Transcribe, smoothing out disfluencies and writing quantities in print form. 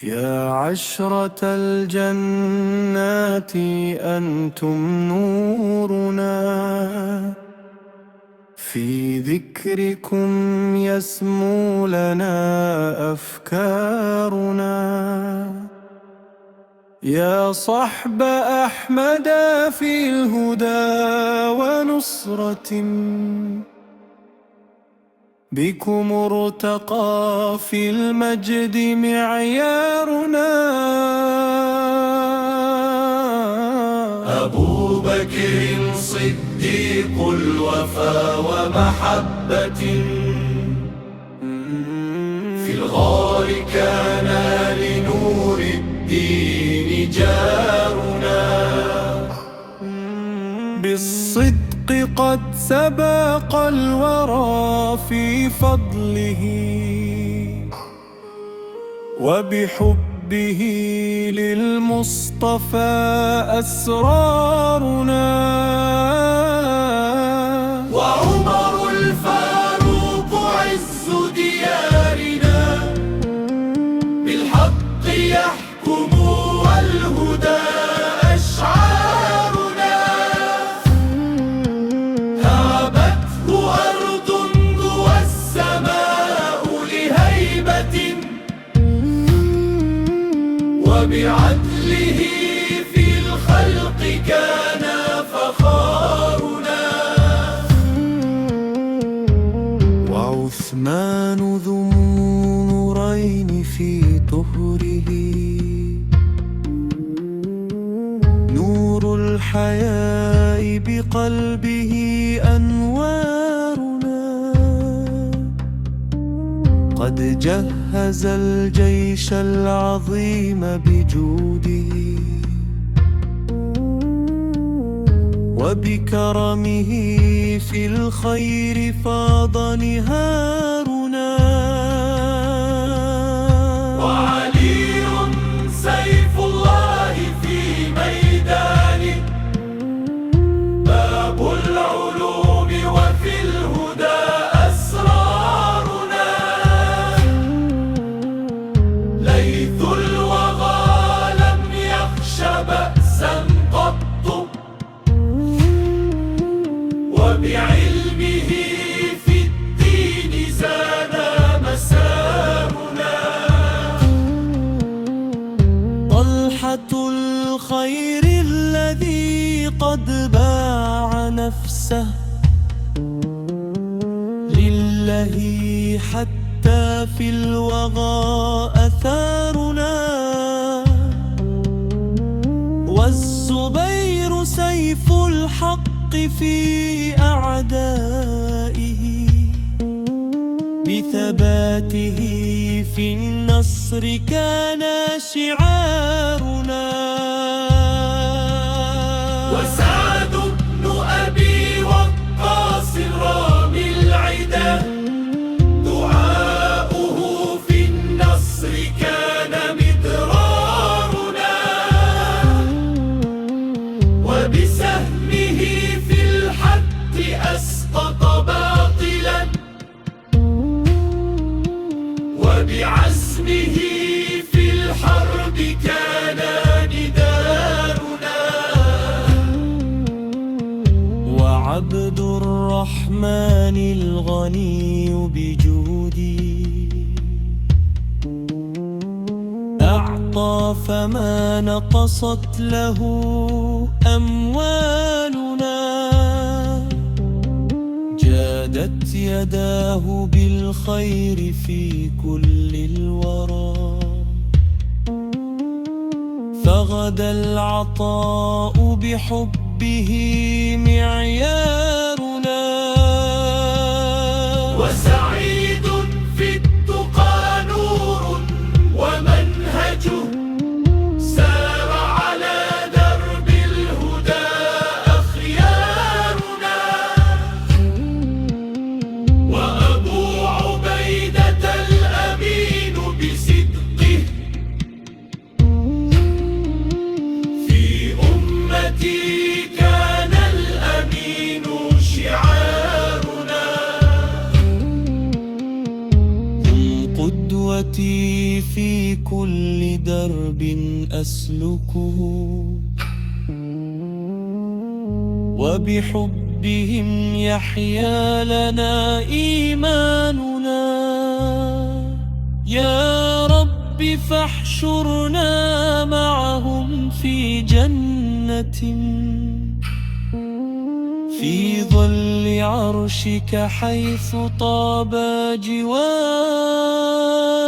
يا عشرة الجنات أنتم نورنا، في ذكركم يسمو لنا أفكارنا. يا صحب أحمد في الهدى ونصرة، بكم ارتقى في المجد معيارنا. أبو بكر صديق الوفا ومحبة، في الغار كان لنور الدين جارنا. بالصدق قد سبق الورى في فضله، وبحبه للمصطفى أسرارنا. وعمر الفاروق عز ديارنا، بالحق يحكم والهدى أشعارنا. هابته أرض والسماء لهيبة، وبعدله في الخلق كان فخارنا. وعثمان ذو النورين في طهره، نور الحياء بقلبه أنوارنا. قد جهز الجيش العظيم بجوده، وبكرمه في الخير فاض نهارنا. وعلي سيف الله في ميدانه، باب العلوم وفي الهدى أسرارنا. ليث الوغى لم يخش بأسا قط، وبعلمه في الدين زاد مسامنا. طلحة الخير الذي قد باع نفسه لله، حتى في الوغى أثارنا. والزبير سيف الحق في أعدائه، بثباته في النصر كان شعارنا. وسعد بن أبي وقاص رامي العدا، دعاؤه في النصر كان مدرارنا. وبسهمه في الحق أسقط باطلا، وبعزمه في الحرب كان ندارنا. وعبد الرحمن الغني بجودي، أعطى فما نقصت له أموالنا. جادت يداه بالخير في كل الورى، فغدا العطاء بحبه معيارنا. وسعيد في التقى نور ومنهجه، سار على درب الهدى أخيارنا. وأبو عبيدة الأمين بصدقه، في أمتي كان الأمين شعارنا. قدوتي في كل درب أسلكه وبحبهم يحيا لنا إيماننا يا رب فاحشرنا معهم في جنة في ظل عرشك حيث طاب جوارنا